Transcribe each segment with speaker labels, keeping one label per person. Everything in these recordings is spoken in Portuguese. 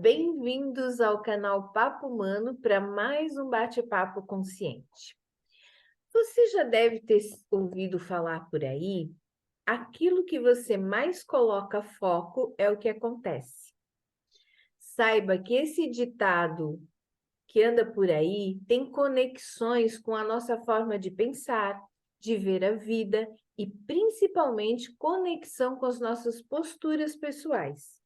Speaker 1: Bem-vindos ao canal Papo Humano para mais um bate-papo consciente. Você já deve ter ouvido falar por aí, aquilo que você mais coloca foco é o que acontece. Saiba que esse ditado que anda por aí tem conexões com a nossa forma de pensar, de ver a vida e principalmente conexão com as nossas posturas pessoais.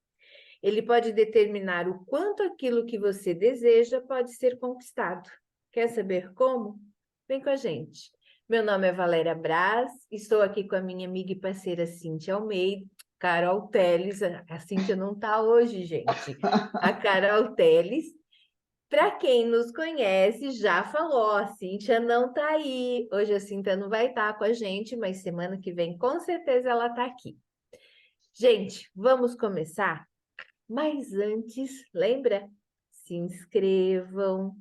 Speaker 1: Ele pode determinar o quanto aquilo que você deseja pode ser conquistado. Quer saber como? Vem com a gente. Meu nome é Valéria Braz, estou aqui com a minha amiga e parceira Cíntia Almeida, Carol Teles. A Cíntia não está hoje, gente. A Carol Teles, para quem nos conhece, já falou, a Cíntia não está aí. Hoje a Cíntia não vai estar com a gente, mas semana que vem com certeza ela está aqui. Gente, vamos começar? Mas antes, lembra? Se inscrevam,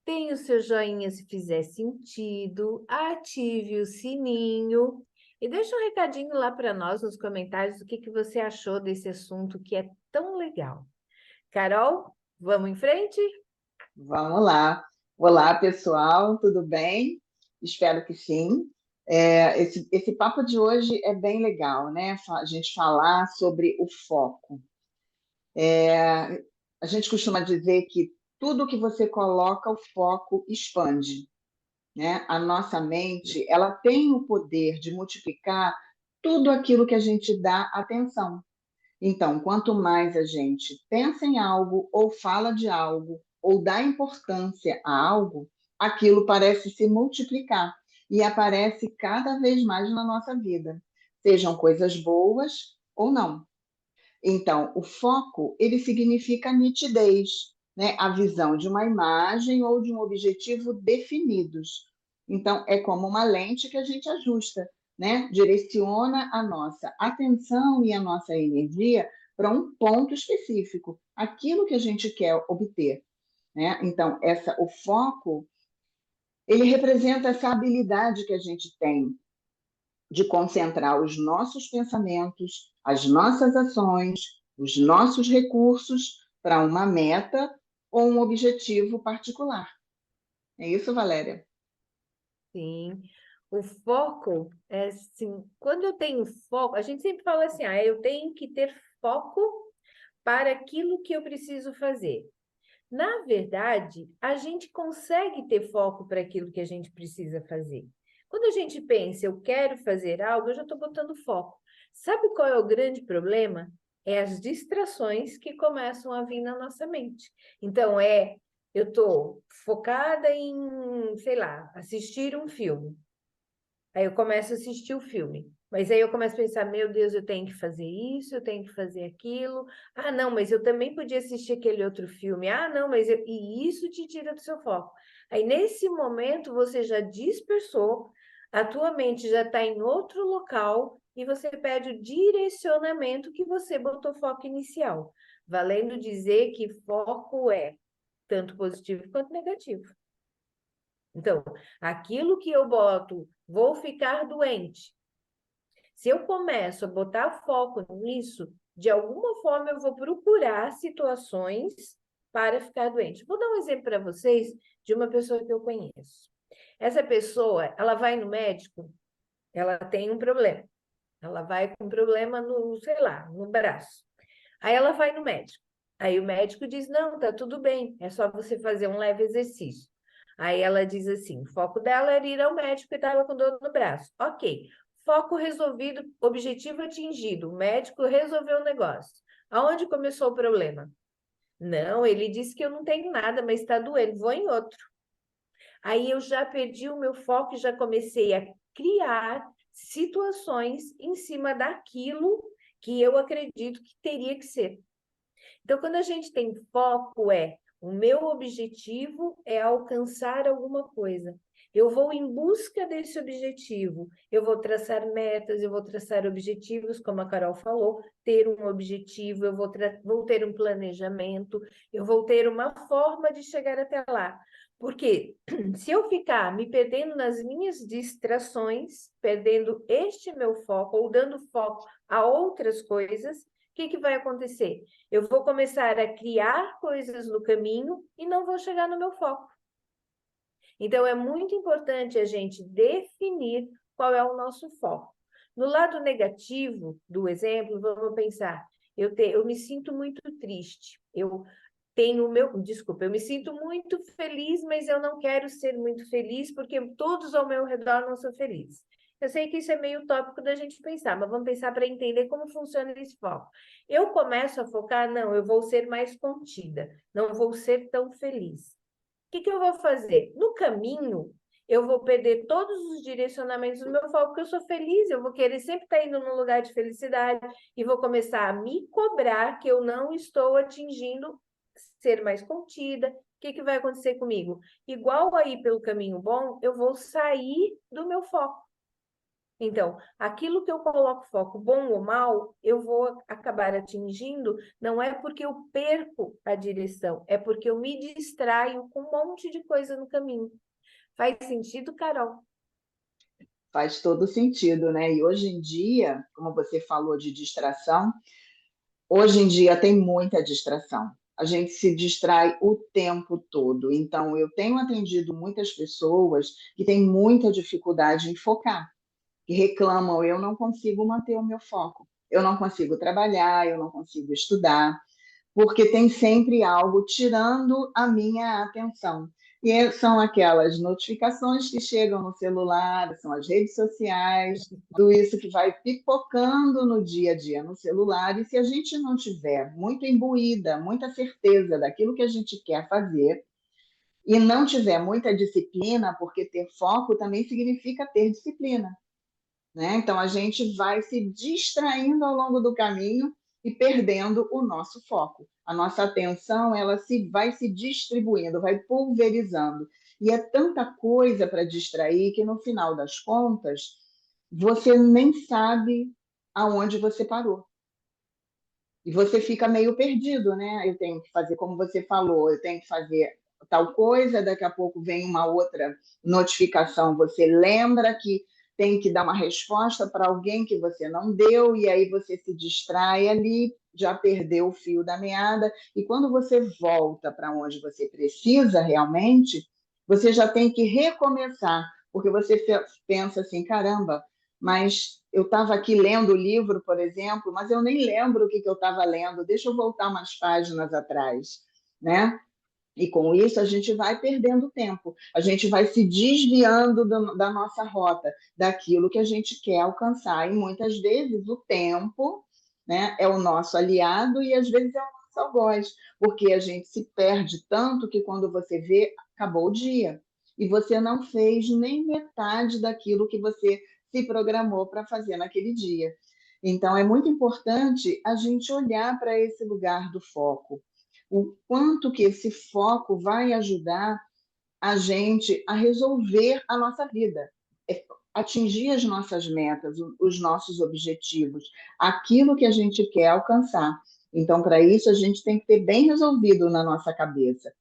Speaker 1: deem o seu joinha se fizer sentido, ative o sininho e deixa um recadinho lá para nós nos comentários o que você achou desse assunto que é tão legal. Carol, vamos em frente?
Speaker 2: Vamos lá. Olá, pessoal, tudo bem? Espero que sim. Esse papo de hoje é bem legal, né? A gente falar sobre o foco. A gente costuma dizer que tudo que você coloca, o foco expande, né? A nossa mente, ela tem o poder de multiplicar tudo aquilo que a gente dá atenção. Então, quanto mais a gente pensa em algo, ou fala de algo, ou dá importância a algo, aquilo parece se multiplicar e aparece cada vez mais na nossa vida, sejam coisas boas ou não. Então, o foco, ele significa nitidez, né? A visão de uma imagem ou de um objetivo definidos. Então, é como uma lente que a gente ajusta, né? Direciona a nossa atenção e a nossa energia para um ponto específico, aquilo que a gente quer obter, né? Então, o foco, ele representa essa habilidade que a gente tem de concentrar os nossos pensamentos, as nossas ações, os nossos recursos para uma meta ou um objetivo particular. É isso, Valéria?
Speaker 1: Sim. O foco é assim, quando eu tenho foco, a gente sempre fala assim, eu tenho que ter foco para aquilo que eu preciso fazer. Na verdade, a gente consegue ter foco para aquilo que a gente precisa fazer. Quando a gente pensa, eu quero fazer algo, eu já estou botando foco. Sabe qual é o grande problema? É as distrações que começam a vir na nossa mente. Então, eu estou focada em, sei lá, assistir um filme. Aí eu começo a assistir o filme. Mas aí eu começo a pensar, meu Deus, eu tenho que fazer isso, eu tenho que fazer aquilo. Ah, não, mas eu também podia assistir aquele outro filme. Ah, não, E isso te tira do seu foco. Aí, nesse momento, você já dispersou, a tua mente já está em outro local e você perde o direcionamento que você botou foco inicial. Valendo dizer que foco é tanto positivo quanto negativo. Então, aquilo que eu boto, vou ficar doente. Se eu começo a botar foco nisso, de alguma forma eu vou procurar situações para ficar doente. Vou dar um exemplo para vocês de uma pessoa que eu conheço. Essa pessoa, ela vai no médico, ela tem um problema. Ela vai com um problema no, sei lá, no braço. Aí ela vai no médico. Aí o médico diz: não, tá tudo bem, é só você fazer um leve exercício. Aí ela diz assim: o foco dela era ir ao médico e estava com dor no braço. Ok, foco resolvido, objetivo atingido. O médico resolveu o negócio. Aonde começou o problema? Não, ele disse que eu não tenho nada, mas está doendo, vou em outro. Aí eu já perdi o meu foco e já comecei a criar situações em cima daquilo que eu acredito que teria que ser. Então, quando a gente tem foco, o meu objetivo é alcançar alguma coisa. Eu vou em busca desse objetivo. Eu vou traçar metas, eu vou traçar objetivos, como a Carol falou, ter um objetivo, vou ter um planejamento, eu vou ter uma forma de chegar até lá. Porque se eu ficar me perdendo nas minhas distrações, perdendo este meu foco, ou dando foco a outras coisas, que vai acontecer? Eu vou começar a criar coisas no caminho e não vou chegar no meu foco. Então, é muito importante a gente definir qual é o nosso foco. No lado negativo do exemplo, vamos pensar, eu me sinto muito triste, eu me sinto muito feliz, mas eu não quero ser muito feliz porque todos ao meu redor não são felizes. Eu sei que isso é meio utópico da gente pensar, mas vamos pensar para entender como funciona esse foco. Eu começo a focar, não, eu vou ser mais contida, não vou ser tão feliz. O que eu vou fazer? No caminho, eu vou perder todos os direcionamentos do meu foco, porque eu sou feliz, eu vou querer sempre estar indo num lugar de felicidade e vou começar a me cobrar que eu não estou atingindo ser mais contida. O que vai acontecer comigo? Igual aí pelo caminho bom, eu vou sair do meu foco. Então, aquilo que eu coloco foco, bom ou mal, eu vou acabar atingindo, não é porque eu perco a direção, é porque eu me distraio com um monte de coisa no caminho. Faz sentido, Carol?
Speaker 2: Faz todo sentido, né? E hoje em dia, como você falou de distração, hoje em dia tem muita distração. A gente se distrai o tempo todo. Então, eu tenho atendido muitas pessoas que têm muita dificuldade em focar, que reclamam, eu não consigo manter o meu foco, eu não consigo trabalhar, eu não consigo estudar, porque tem sempre algo tirando a minha atenção. São aquelas notificações que chegam no celular, são as redes sociais, tudo isso que vai pipocando no dia a dia no celular. E se a gente não tiver muito imbuída, muita certeza daquilo que a gente quer fazer, e não tiver muita disciplina, porque ter foco também significa ter disciplina, né? Então, a gente vai se distraindo ao longo do caminho e perdendo o nosso foco. A nossa atenção vai se distribuindo, vai pulverizando. E é tanta coisa para distrair que, no final das contas, você nem sabe aonde você parou. E você fica meio perdido, né? Eu tenho que fazer como você falou, eu tenho que fazer tal coisa, daqui a pouco vem uma outra notificação, você lembra que tem que dar uma resposta para alguém que você não deu, e aí você se distrai ali, já perdeu o fio da meada, e quando você volta para onde você precisa realmente, você já tem que recomeçar, porque você pensa assim, caramba, mas eu estava aqui lendo o livro, por exemplo, mas eu nem lembro o que eu estava lendo, deixa eu voltar umas páginas atrás, né? E com isso a gente vai perdendo tempo, a gente vai se desviando da nossa rota, daquilo que a gente quer alcançar. E muitas vezes o tempo, né, é o nosso aliado e às vezes é o nosso algoz, porque a gente se perde tanto que quando você vê, acabou o dia. E você não fez nem metade daquilo que você se programou para fazer naquele dia. Então, é muito importante a gente olhar para esse lugar do foco, o quanto que esse foco vai ajudar a gente a resolver a nossa vida, atingir as nossas metas, os nossos objetivos, aquilo que a gente quer alcançar. Então, para isso, a gente tem que ter bem resolvido na nossa cabeça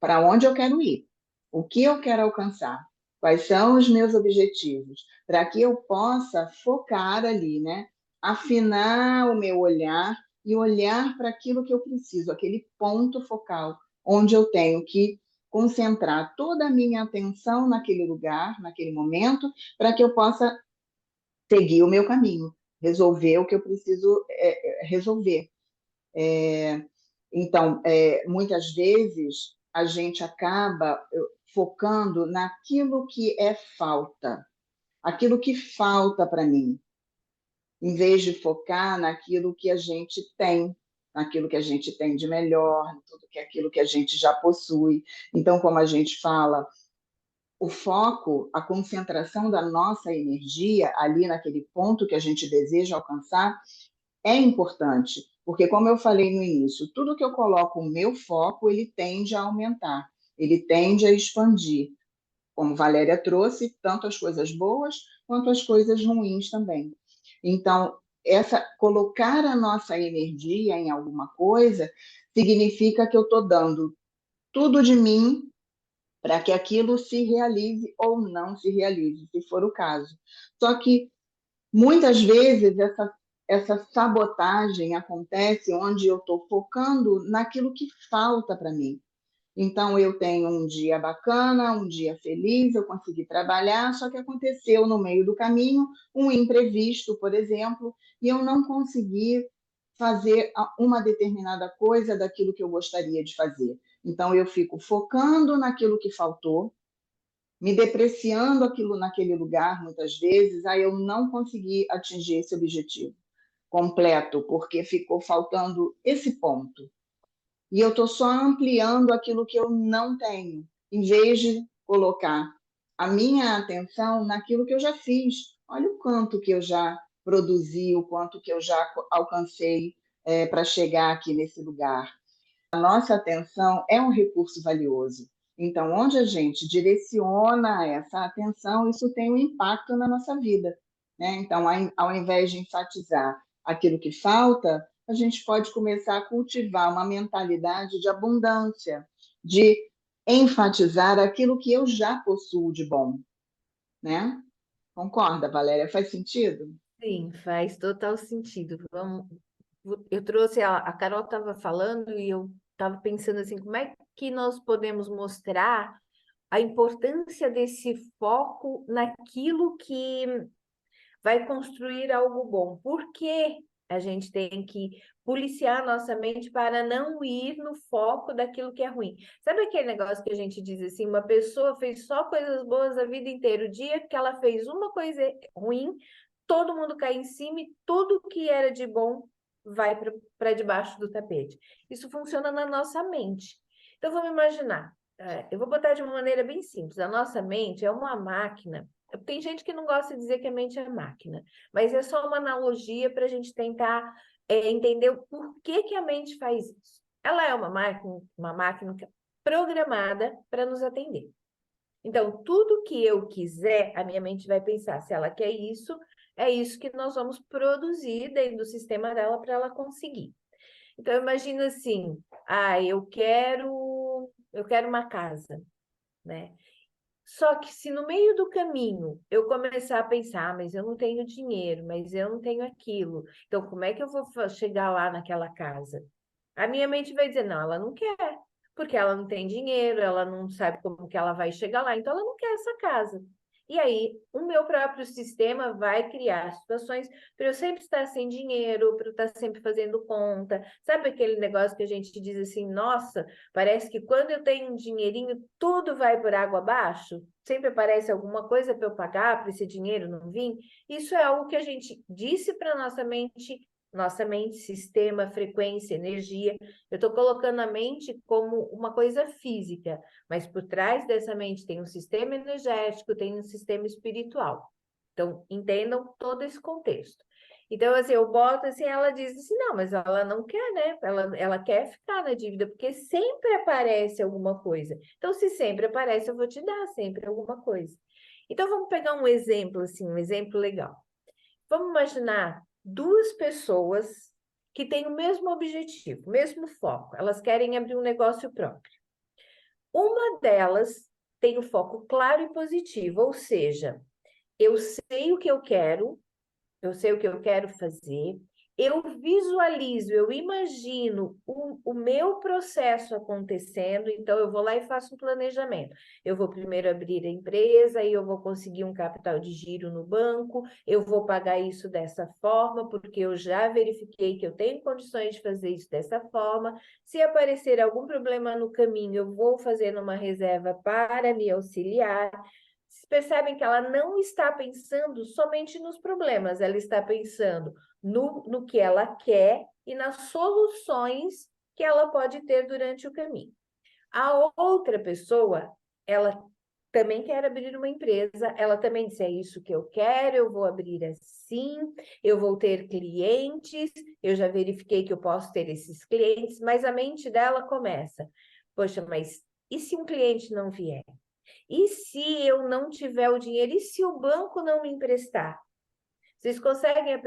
Speaker 2: para onde eu quero ir, o que eu quero alcançar, quais são os meus objetivos, para que eu possa focar ali, né? Afinar o meu olhar e olhar para aquilo que eu preciso, aquele ponto focal, onde eu tenho que concentrar toda a minha atenção naquele lugar, naquele momento, para que eu possa seguir o meu caminho, resolver o que eu preciso resolver. Então, muitas vezes a gente acaba focando naquilo que é falta, aquilo que falta para mim, em vez de focar naquilo que a gente tem, naquilo que a gente tem de melhor, em tudo que é aquilo que a gente já possui. Então, como a gente fala, o foco, a concentração da nossa energia ali naquele ponto que a gente deseja alcançar é importante, porque como eu falei no início, tudo que eu coloco o meu foco, ele tende a aumentar, ele tende a expandir. Como Valéria trouxe, tanto as coisas boas quanto as coisas ruins também. Então, colocar a nossa energia em alguma coisa significa que eu estou dando tudo de mim para que aquilo se realize ou não se realize, se for o caso. Só que muitas vezes essa sabotagem acontece onde eu estou focando naquilo que falta para mim. Então, eu tenho um dia bacana, um dia feliz, eu consegui trabalhar, só que aconteceu no meio do caminho um imprevisto, por exemplo, e eu não consegui fazer uma determinada coisa daquilo que eu gostaria de fazer. Então, eu fico focando naquilo que faltou, me depreciando aquilo naquele lugar, muitas vezes, aí eu não consegui atingir esse objetivo completo, porque ficou faltando esse ponto. E eu estou só ampliando aquilo que eu não tenho, em vez de colocar a minha atenção naquilo que eu já fiz. Olha o quanto que eu já produzi, o quanto que eu já alcancei para chegar aqui nesse lugar. A nossa atenção é um recurso valioso. Então, onde a gente direciona essa atenção, isso tem um impacto na nossa vida, né? Então, ao invés de enfatizar aquilo que falta, a gente pode começar a cultivar uma mentalidade de abundância, de enfatizar aquilo que eu já possuo de bom, né? Concorda, Valéria? Faz sentido?
Speaker 1: Sim, faz total sentido. Vamos, eu trouxe, a Carol estava falando e eu estava pensando assim, como é que nós podemos mostrar a importância desse foco naquilo que vai construir algo bom. Por que a gente tem que policiar a nossa mente para não ir no foco daquilo que é ruim? Sabe aquele negócio que a gente diz assim, uma pessoa fez só coisas boas a vida inteira, o dia que ela fez uma coisa ruim, todo mundo cai em cima e tudo que era de bom vai para debaixo do tapete. Isso funciona na nossa mente. Então vamos imaginar, eu vou botar de uma maneira bem simples, a nossa mente é uma máquina. Tem gente que não gosta de dizer que a mente é máquina, mas é só uma analogia para a gente tentar entender o porquê que a mente faz isso. Ela é uma máquina programada para nos atender. Então, tudo que eu quiser, a minha mente vai pensar, se ela quer isso, é isso que nós vamos produzir dentro do sistema dela para ela conseguir. Então, imagina assim, eu quero uma casa, né? Só que se no meio do caminho eu começar a pensar, mas eu não tenho dinheiro, mas eu não tenho aquilo, então como é que eu vou chegar lá naquela casa? A minha mente vai dizer, não, ela não quer, porque ela não tem dinheiro, ela não sabe como que ela vai chegar lá, então ela não quer essa casa. E aí, o meu próprio sistema vai criar situações para eu sempre estar sem dinheiro, para eu estar sempre fazendo conta. Sabe aquele negócio que a gente diz assim, nossa, parece que quando eu tenho um dinheirinho, tudo vai por água abaixo? Sempre aparece alguma coisa para eu pagar, para esse dinheiro não vir? Isso é algo que a gente disse para nossa mente, sistema, frequência, energia. Eu estou colocando a mente como uma coisa física, mas por trás dessa mente tem um sistema energético, tem um sistema espiritual. Então, entendam todo esse contexto. Então, assim, eu boto assim, ela diz assim, não, mas ela não quer, né? Ela quer ficar na dívida, porque sempre aparece alguma coisa. Então, se sempre aparece, eu vou te dar sempre alguma coisa. Então, vamos pegar um exemplo, assim, um exemplo legal. Vamos imaginar duas pessoas que têm o mesmo objetivo, o mesmo foco. Elas querem abrir um negócio próprio. Uma delas tem o foco claro e positivo, ou seja, eu sei o que eu quero, eu sei o que eu quero fazer, eu visualizo, eu imagino o meu processo acontecendo, então eu vou lá e faço um planejamento. Eu vou primeiro abrir a empresa, aí eu vou conseguir um capital de giro no banco, eu vou pagar isso dessa forma, porque eu já verifiquei que eu tenho condições de fazer isso dessa forma. Se aparecer algum problema no caminho, eu vou fazer uma reserva para me auxiliar. Percebem que ela não está pensando somente nos problemas, ela está pensando no que ela quer e nas soluções que ela pode ter durante o caminho. A outra pessoa, ela também quer abrir uma empresa, ela também disse, é isso que eu quero, eu vou abrir assim, eu vou ter clientes, eu já verifiquei que eu posso ter esses clientes, mas a mente dela começa, poxa, mas e se um cliente não vier? E se eu não tiver o dinheiro? E se o banco não me emprestar? Vocês conseguem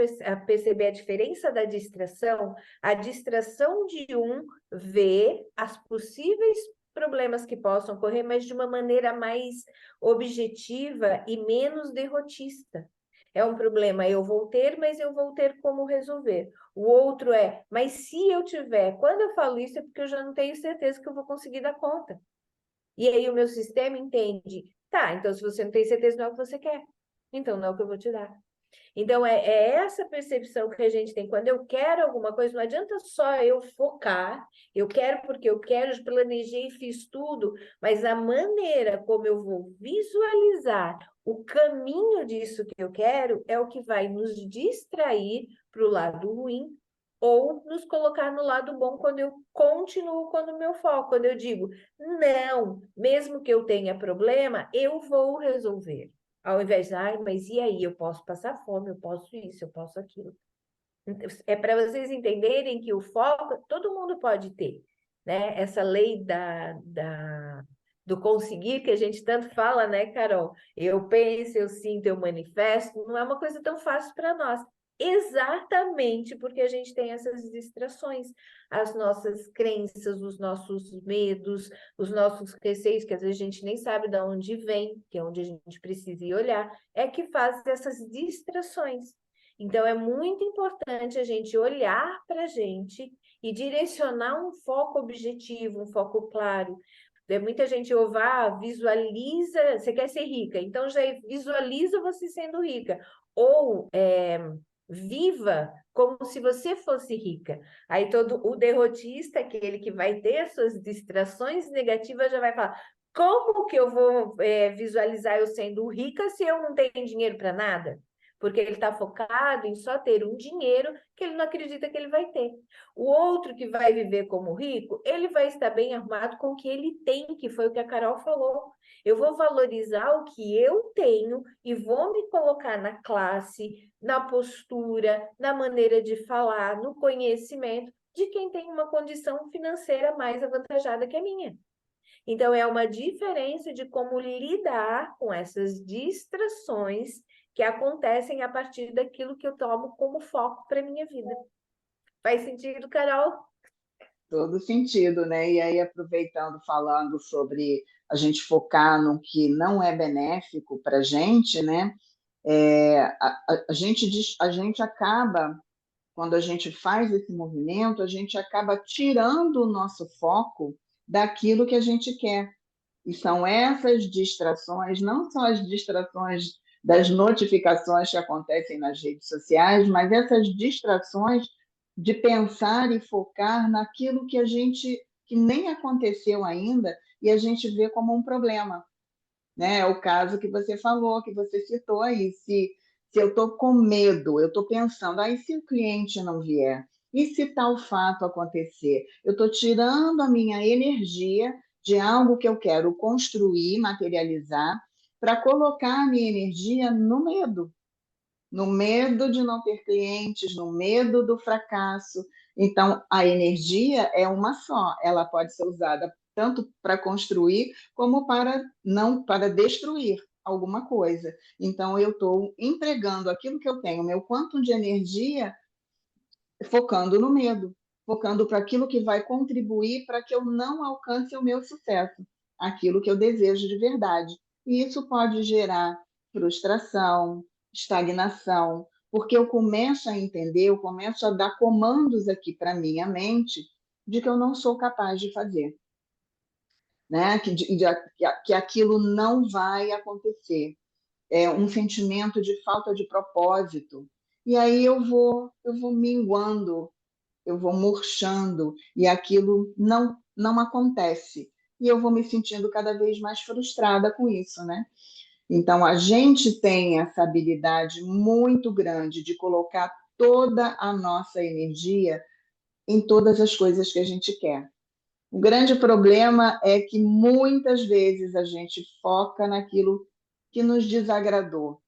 Speaker 1: perceber a diferença da distração? A distração de um vê as possíveis problemas que possam ocorrer, mas de uma maneira mais objetiva e menos derrotista. é um problema, eu vou ter, mas eu vou ter como resolver. O outro é, mas se eu tiver, quando eu falo isso é porque eu já não tenho certeza que eu vou conseguir dar conta. E aí o meu sistema entende, tá, então se você não tem certeza, não é o que você quer. Então não é o que eu vou te dar. Então, é essa percepção que a gente tem. Quando eu quero alguma coisa, não adianta só eu focar, eu quero porque eu quero, eu planejei, fiz tudo, mas a maneira como eu vou visualizar o caminho disso que eu quero é o que vai nos distrair para o lado ruim ou nos colocar no lado bom quando eu continuo com o meu foco, quando eu digo, não, mesmo que eu tenha problema, eu vou resolver. Ao invés de, ai, mas e aí? Eu posso passar fome, eu posso isso, eu posso aquilo. É para vocês entenderem que o foco, todo mundo pode ter, né? Essa lei do conseguir que a gente tanto fala, né, Carol? Eu penso, eu sinto, eu manifesto, não é uma coisa tão fácil para nós. Exatamente porque a gente tem essas distrações, as nossas crenças, os nossos medos, os nossos receios, que às vezes a gente nem sabe de onde vem, que é onde a gente precisa ir olhar, é que faz essas distrações. Então, é muito importante a gente olhar para a gente e direcionar um foco objetivo, um foco claro. Muita gente ouve, visualiza, você quer ser rica, então já visualiza você sendo rica. Ou viva como se você fosse rica. Aí todo o derrotista, aquele que vai ter suas distrações negativas, já vai falar, como que eu vou visualizar eu sendo rica se eu não tenho dinheiro para nada? Porque ele está focado em só ter um dinheiro que ele não acredita que ele vai ter. O outro que vai viver como rico, ele vai estar bem arrumado com o que ele tem, que foi o que a Carol falou. Eu vou valorizar o que eu tenho e vou me colocar na classe, na postura, na maneira de falar, no conhecimento de quem tem uma condição financeira mais avantajada que a minha. Então, é uma diferença de como lidar com essas distrações que acontecem a partir daquilo que eu tomo como foco para a minha vida. Faz sentido, Carol?
Speaker 2: Todo sentido, né? E aí, aproveitando, falando sobre a gente focar no que não é benéfico para a gente, né? A gente acaba, quando a gente faz esse movimento, a gente acaba tirando o nosso foco daquilo que a gente quer. E são essas distrações, não só as distrações das notificações que acontecem nas redes sociais, mas essas distrações de pensar e focar naquilo que a gente que nem aconteceu ainda e a gente vê como um problema, né? É o caso que você falou, que você citou aí, se eu estou com medo, eu estou pensando, aí se o cliente não vier, e se tal fato acontecer? Eu estou tirando a minha energia de algo que eu quero construir, materializar, para colocar a minha energia no medo de não ter clientes, no medo do fracasso. Então, a energia é uma só, ela pode ser usada tanto para construir como para não para destruir alguma coisa. Então, eu estou empregando aquilo que eu tenho, meu quantum de energia, focando no medo, focando para aquilo que vai contribuir para que eu não alcance o meu sucesso, aquilo que eu desejo de verdade. E isso pode gerar frustração, estagnação, porque eu começo a entender, eu começo a dar comandos aqui para minha mente de que eu não sou capaz de fazer, né? Que aquilo não vai acontecer. É um sentimento de falta de propósito. E aí eu vou minguando, eu vou murchando e aquilo não acontece. E eu vou me sentindo cada vez mais frustrada com isso, né? Então, a gente tem essa habilidade muito grande de colocar toda a nossa energia em todas as coisas que a gente quer. O grande problema é que muitas vezes a gente foca naquilo que nos desagradou,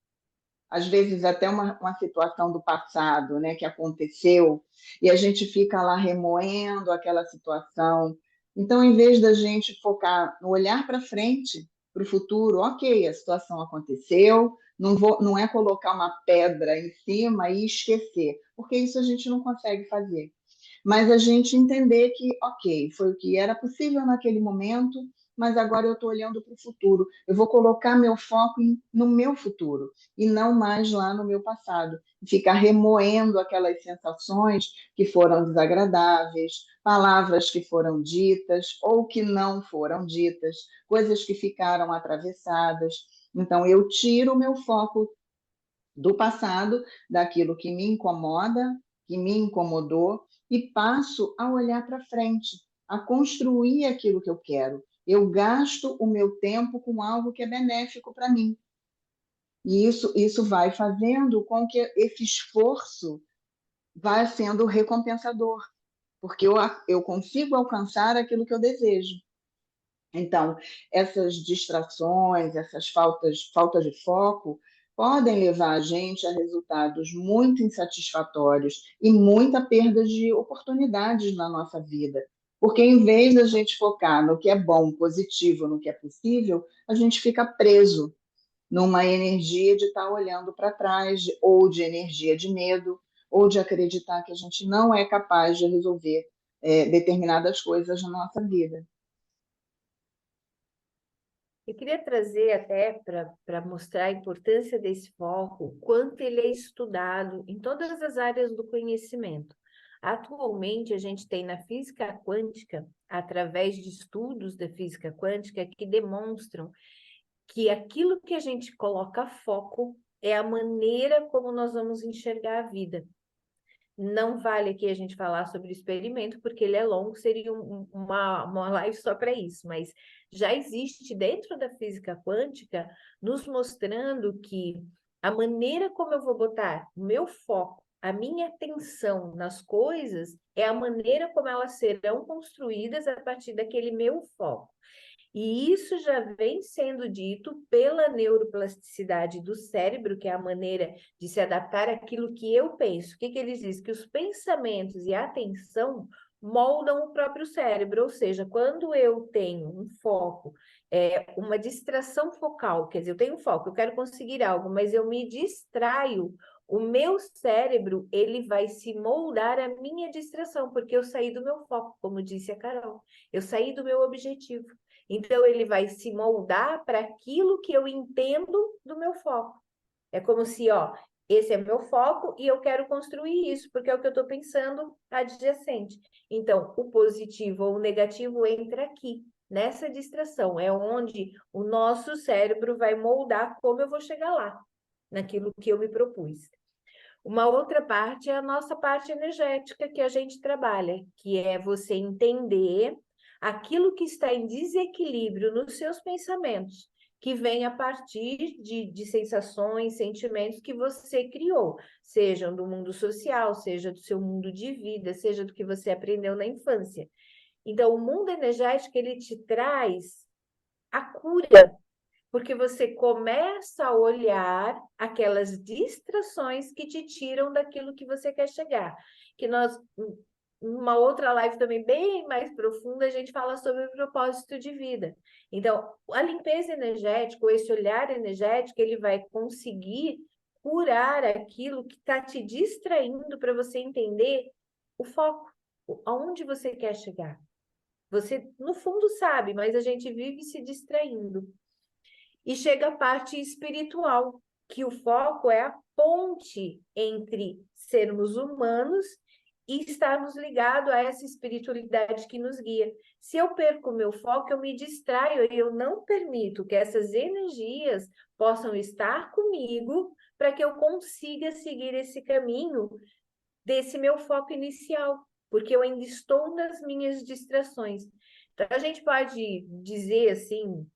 Speaker 2: às vezes até uma situação do passado, né, que aconteceu, e a gente fica lá remoendo aquela situação. Então, em vez da gente focar no olhar para frente, para o futuro, ok, a situação aconteceu, não é colocar uma pedra em cima e esquecer, porque isso a gente não consegue fazer. Mas a gente entender que, ok, foi o que era possível naquele momento, mas agora eu estou olhando para o futuro. Eu vou colocar meu foco no meu futuro e não mais lá no meu passado. Ficar remoendo aquelas sensações que foram desagradáveis, palavras que foram ditas ou que não foram ditas, coisas que ficaram atravessadas. Então, eu tiro o meu foco do passado, daquilo que me incomoda, que me incomodou, e passo a olhar para frente, a construir aquilo que eu quero. Eu gasto o meu tempo com algo que é benéfico para mim. E isso vai fazendo com que esse esforço vá sendo recompensador, porque eu consigo alcançar aquilo que eu desejo. Então, essas distrações, essas faltas de foco, podem levar a gente a resultados muito insatisfatórios e muita perda de oportunidades na nossa vida. Porque, em vez da gente focar no que é bom, positivo, no que é possível, a gente fica preso numa energia de estar olhando para trás, ou de energia de medo, ou de acreditar que a gente não é capaz de resolver determinadas coisas na nossa vida.
Speaker 1: Eu queria trazer até para mostrar a importância desse foco, o quanto ele é estudado em todas as áreas do conhecimento. Atualmente, a gente tem na física quântica, através de estudos da física quântica, que demonstram que aquilo que a gente coloca foco é a maneira como nós vamos enxergar a vida. Não vale aqui a gente falar sobre o experimento, porque ele é longo, seria uma live só para isso, mas já existe dentro da física quântica nos mostrando que a maneira como eu vou botar o meu foco, a minha atenção nas coisas, é a maneira como elas serão construídas a partir daquele meu foco. E isso já vem sendo dito pela neuroplasticidade do cérebro, que é a maneira de se adaptar àquilo que eu penso. O que eles dizem? Que os pensamentos e a atenção moldam o próprio cérebro, ou seja, quando eu tenho um foco, uma distração focal, quer dizer, eu tenho um foco, eu quero conseguir algo, mas eu me distraio, o meu cérebro, ele vai se moldar à minha distração, porque eu saí do meu foco, como disse a Carol, eu saí do meu objetivo. Então, ele vai se moldar para aquilo que eu entendo do meu foco. É como se, ó, esse é meu foco e eu quero construir isso, porque é o que eu estou pensando adjacente. Então, o positivo ou o negativo entra aqui, nessa distração. É onde o nosso cérebro vai moldar como eu vou chegar lá, naquilo que eu me propus. Uma outra parte é a nossa parte energética que a gente trabalha, que é você entender aquilo que está em desequilíbrio nos seus pensamentos, que vem a partir de sensações, sentimentos que você criou, sejam do mundo social, seja do seu mundo de vida, seja do que você aprendeu na infância. Então, o mundo energético, ele te traz a cura, porque você começa a olhar aquelas distrações que te tiram daquilo que você quer chegar. Que nós, numa outra live também bem mais profunda, a gente fala sobre o propósito de vida. Então, a limpeza energética, esse olhar energético, ele vai conseguir curar aquilo que está te distraindo para você entender o foco, aonde você quer chegar. Você, no fundo, sabe, mas a gente vive se distraindo. E chega a parte espiritual, que o foco é a ponte entre sermos humanos e estarmos ligados a essa espiritualidade que nos guia. Se eu perco o meu foco, eu me distraio e eu não permito que essas energias possam estar comigo para que eu consiga seguir esse caminho desse meu foco inicial, porque eu ainda estou nas minhas distrações. Então, a gente pode dizer assim,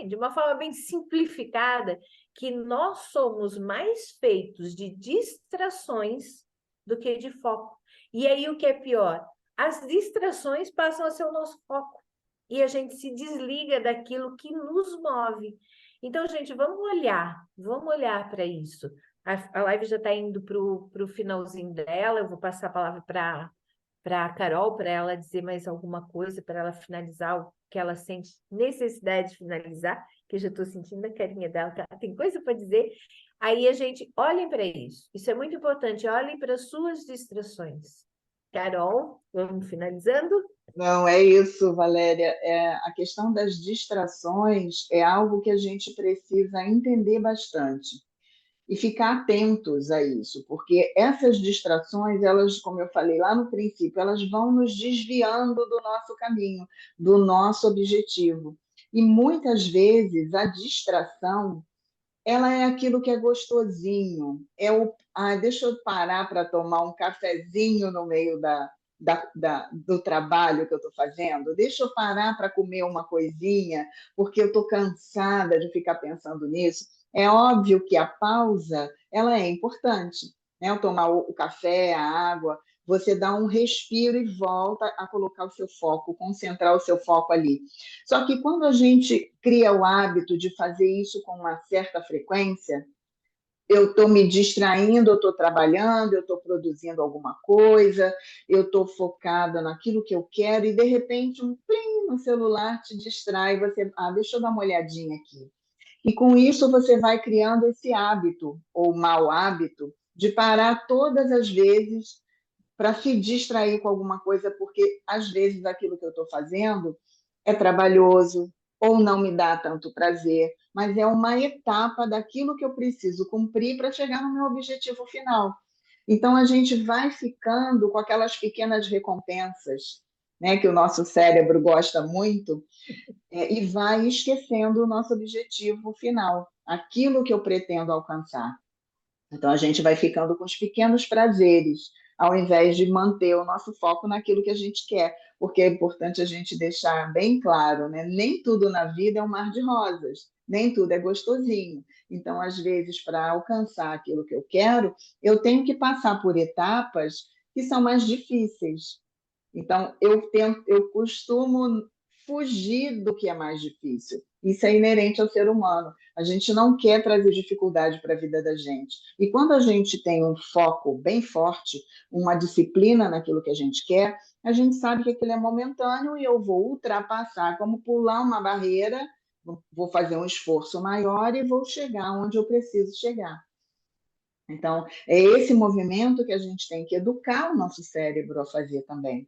Speaker 1: de uma forma bem simplificada, que nós somos mais feitos de distrações do que de foco. E aí o que é pior? As distrações passam a ser o nosso foco. E a gente se desliga daquilo que nos move. Então, gente, vamos olhar para isso. A live já está indo para o finalzinho dela, eu vou passar a palavra para a Carol, para ela dizer mais alguma coisa, para ela finalizar o que ela sente necessidade de finalizar, que eu já estou sentindo a carinha dela, tá? Tem coisa para dizer. Aí a gente olhem para isso. Isso é muito importante. Olhem para as suas distrações. Carol, vamos finalizando?
Speaker 2: Não, é isso, Valéria. A questão das distrações é algo que a gente precisa entender bastante e ficar atentos a isso, porque essas distrações, elas, como eu falei lá no princípio, elas vão nos desviando do nosso caminho, do nosso objetivo. E muitas vezes a distração, ela é aquilo que é gostosinho, deixa eu parar para tomar um cafezinho no meio do trabalho que eu estou fazendo, deixa eu parar para comer uma coisinha, porque eu estou cansada de ficar pensando nisso. É óbvio que a pausa, ela é importante, né? Eu tomar o café, a água, você dá um respiro e volta a colocar o seu foco, concentrar o seu foco ali. Só que quando a gente cria o hábito de fazer isso com uma certa frequência, eu estou me distraindo, eu estou trabalhando, eu estou produzindo alguma coisa, eu estou focada naquilo que eu quero, e de repente um plim no celular te distrai, você, deixa eu dar uma olhadinha aqui. E com isso você vai criando esse hábito, ou mau hábito, de parar todas as vezes para se distrair com alguma coisa, porque às vezes aquilo que eu estou fazendo é trabalhoso ou não me dá tanto prazer, mas é uma etapa daquilo que eu preciso cumprir para chegar no meu objetivo final. Então a gente vai ficando com aquelas pequenas recompensas, né, que o nosso cérebro gosta muito, e vai esquecendo o nosso objetivo final, aquilo que eu pretendo alcançar. Então, a gente vai ficando com os pequenos prazeres, ao invés de manter o nosso foco naquilo que a gente quer, porque é importante a gente deixar bem claro, né? Nem tudo na vida é um mar de rosas, nem tudo é gostosinho. Então, às vezes, para alcançar aquilo que eu quero, eu tenho que passar por etapas que são mais difíceis. Então, eu costumo fugir do que é mais difícil. Isso é inerente ao ser humano. A gente não quer trazer dificuldade para a vida da gente. E quando a gente tem um foco bem forte, uma disciplina naquilo que a gente quer, a gente sabe que aquilo é momentâneo e eu vou ultrapassar, como pular uma barreira, vou fazer um esforço maior e vou chegar onde eu preciso chegar. Então, é esse movimento que a gente tem que educar o nosso cérebro a fazer também,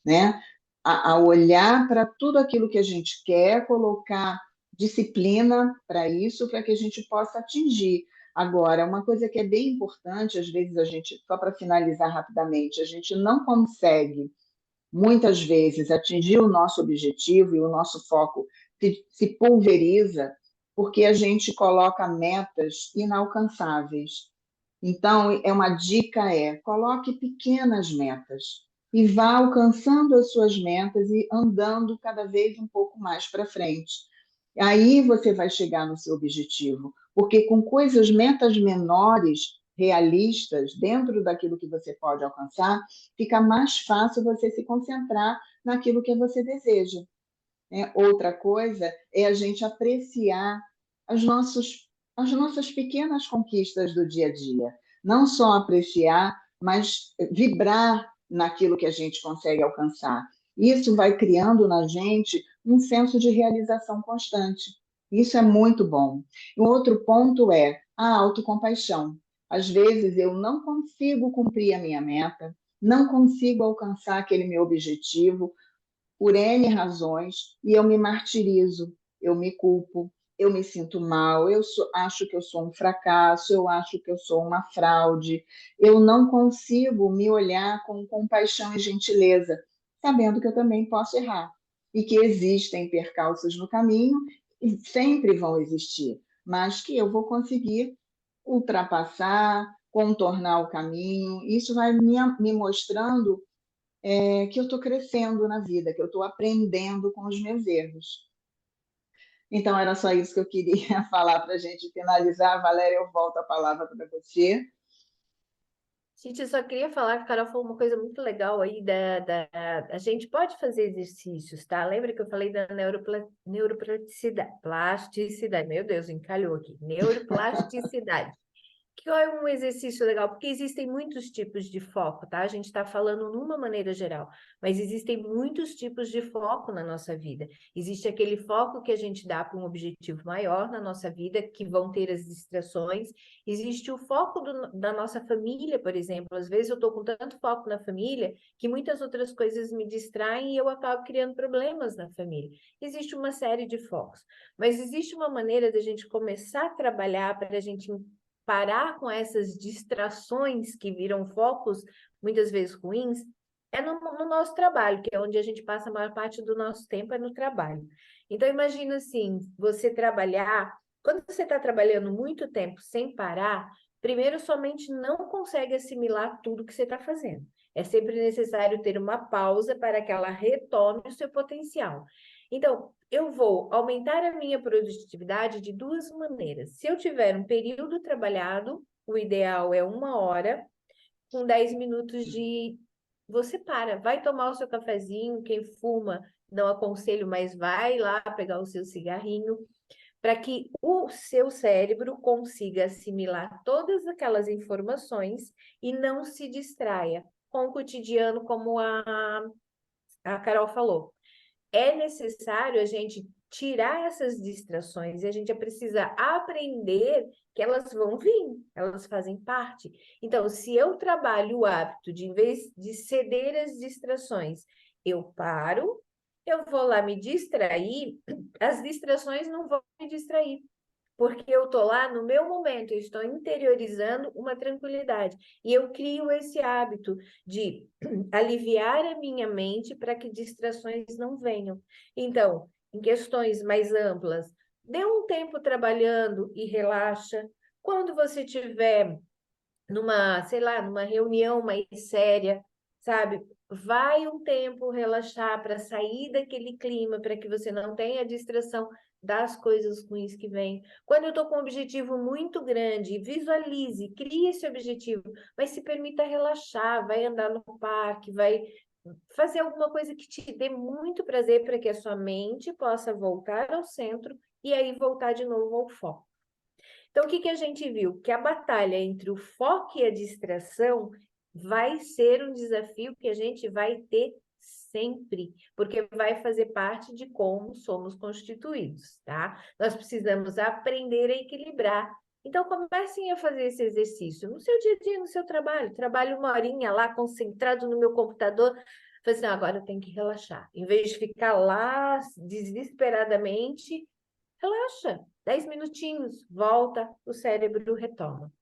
Speaker 2: né? A olhar para tudo aquilo que a gente quer, colocar disciplina para isso, para que a gente possa atingir. Agora, uma coisa que é bem importante, às vezes a gente, só para finalizar rapidamente, a gente não consegue, muitas vezes, atingir o nosso objetivo e o nosso foco se pulveriza porque a gente coloca metas inalcançáveis. Então, uma dica coloque pequenas metas e vá alcançando as suas metas e andando cada vez um pouco mais para frente. Aí você vai chegar no seu objetivo, porque com coisas, metas menores, realistas, dentro daquilo que você pode alcançar, fica mais fácil você se concentrar naquilo que você deseja, né? Outra coisa é a gente apreciar as nossas pequenas conquistas do dia a dia. Não só apreciar, mas vibrar naquilo que a gente consegue alcançar. Isso vai criando na gente um senso de realização constante. Isso é muito bom. Um outro ponto é a autocompaixão. Às vezes eu não consigo cumprir a minha meta, não consigo alcançar aquele meu objetivo, por N razões, e eu me martirizo, eu me culpo, eu me sinto mal, acho que eu sou um fracasso, eu acho que eu sou uma fraude, eu não consigo me olhar com compaixão e gentileza, sabendo que eu também posso errar e que existem percalços no caminho e sempre vão existir, mas que eu vou conseguir ultrapassar, contornar o caminho. Isso vai me mostrando que eu estou crescendo na vida, que eu estou aprendendo com os meus erros. Então, era só isso que eu queria falar para a gente finalizar. Valéria, eu volto a palavra para você.
Speaker 1: Gente, eu só queria falar que a Carol falou uma coisa muito legal aí a gente pode fazer exercícios, tá? Lembra que eu falei da neuroplasticidade, plasticidade, meu Deus, encalhou aqui, neuroplasticidade. Que é um exercício legal, porque existem muitos tipos de foco, tá? A gente está falando numa maneira geral, mas existem muitos tipos de foco na nossa vida. Existe aquele foco que a gente dá para um objetivo maior na nossa vida, que vão ter as distrações. Existe o foco da nossa família, por exemplo. Às vezes eu estou com tanto foco na família que muitas outras coisas me distraem e eu acabo criando problemas na família. Existe uma série de focos, mas existe uma maneira da gente começar a trabalhar para a gente parar com essas distrações que viram focos, muitas vezes ruins, é no nosso trabalho, que é onde a gente passa a maior parte do nosso tempo, é no trabalho. Então, imagina assim, você trabalhar, quando você está trabalhando muito tempo sem parar, primeiro sua mente não consegue assimilar tudo que você está fazendo. É sempre necessário ter uma pausa para que ela retome o seu potencial. Então, eu vou aumentar a minha produtividade de duas maneiras. Se eu tiver um período trabalhado, o ideal é 1 hora, com 10 minutos de... Você para, vai tomar o seu cafezinho, quem fuma, não aconselho, mas vai lá pegar o seu cigarrinho, para que o seu cérebro consiga assimilar todas aquelas informações e não se distraia com o cotidiano, como a Carol falou. É necessário a gente tirar essas distrações e a gente precisa aprender que elas vão vir, elas fazem parte. Então, se eu trabalho o hábito de, em vez de ceder às distrações, eu paro, eu vou lá me distrair, as distrações não vão me distrair. Porque eu estou lá no meu momento, eu estou interiorizando uma tranquilidade. E eu crio esse hábito de aliviar a minha mente para que distrações não venham. Então, em questões mais amplas, dê um tempo trabalhando e relaxa. Quando você tiver numa, sei lá, numa reunião mais séria, sabe? Vai um tempo relaxar para sair daquele clima, para que você não tenha distração das coisas ruins que vêm. Quando eu estou com um objetivo muito grande, visualize, crie esse objetivo, mas se permita relaxar, vai andar no parque, vai fazer alguma coisa que te dê muito prazer para que a sua mente possa voltar ao centro e aí voltar de novo ao foco. Então, o que a gente viu? Que a batalha entre o foco e a distração vai ser um desafio que a gente vai ter sempre, porque vai fazer parte de como somos constituídos, tá? Nós precisamos aprender a equilibrar. Então, comecem a fazer esse exercício no seu dia a dia, no seu trabalho. Trabalho 1 horinha lá, concentrado no meu computador. Falei assim, agora eu tenho que relaxar. Em vez de ficar lá desesperadamente, relaxa, 10 minutinhos, volta, o cérebro retoma.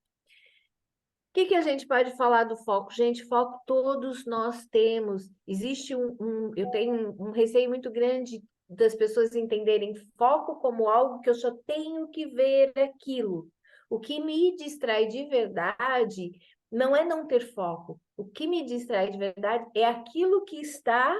Speaker 1: O que a gente pode falar do foco? Gente, foco todos nós temos. Existe eu tenho um receio muito grande das pessoas entenderem foco como algo que eu só tenho que ver aquilo. O que me distrai de verdade não é não ter foco. O que me distrai de verdade é aquilo que está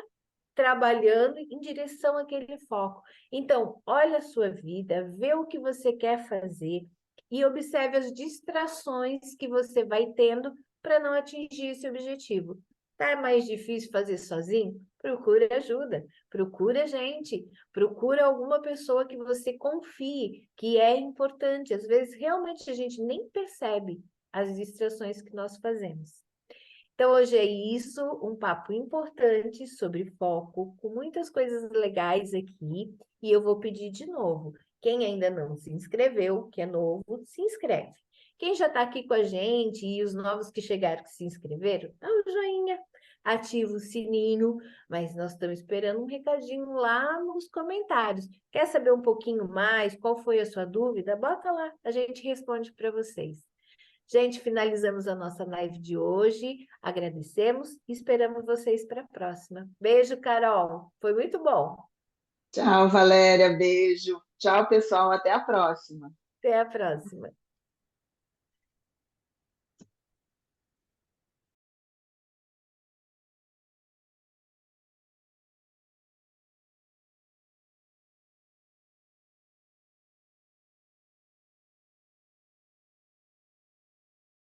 Speaker 1: trabalhando em direção àquele foco. Então, olha a sua vida, vê o que você quer fazer e observe as distrações que você vai tendo para não atingir esse objetivo. Tá mais difícil fazer sozinho? Procura ajuda, procura gente, procura alguma pessoa que você confie, que é importante. Às vezes, realmente, a gente nem percebe as distrações que nós fazemos. Então, hoje é isso, um papo importante sobre foco, com muitas coisas legais aqui, e eu vou pedir de novo. Quem ainda não se inscreveu, que é novo, se inscreve. Quem já está aqui com a gente e os novos que chegaram que se inscreveram, dá um joinha, ativa o sininho, mas nós estamos esperando um recadinho lá nos comentários. Quer saber um pouquinho mais? Qual foi a sua dúvida? Bota lá, a gente responde para vocês. Gente, finalizamos a nossa live de hoje. Agradecemos e esperamos vocês para a próxima. Beijo, Carol. Foi muito bom.
Speaker 2: Tchau, Valéria. Beijo. Tchau, pessoal. Até a próxima.
Speaker 1: Até a próxima.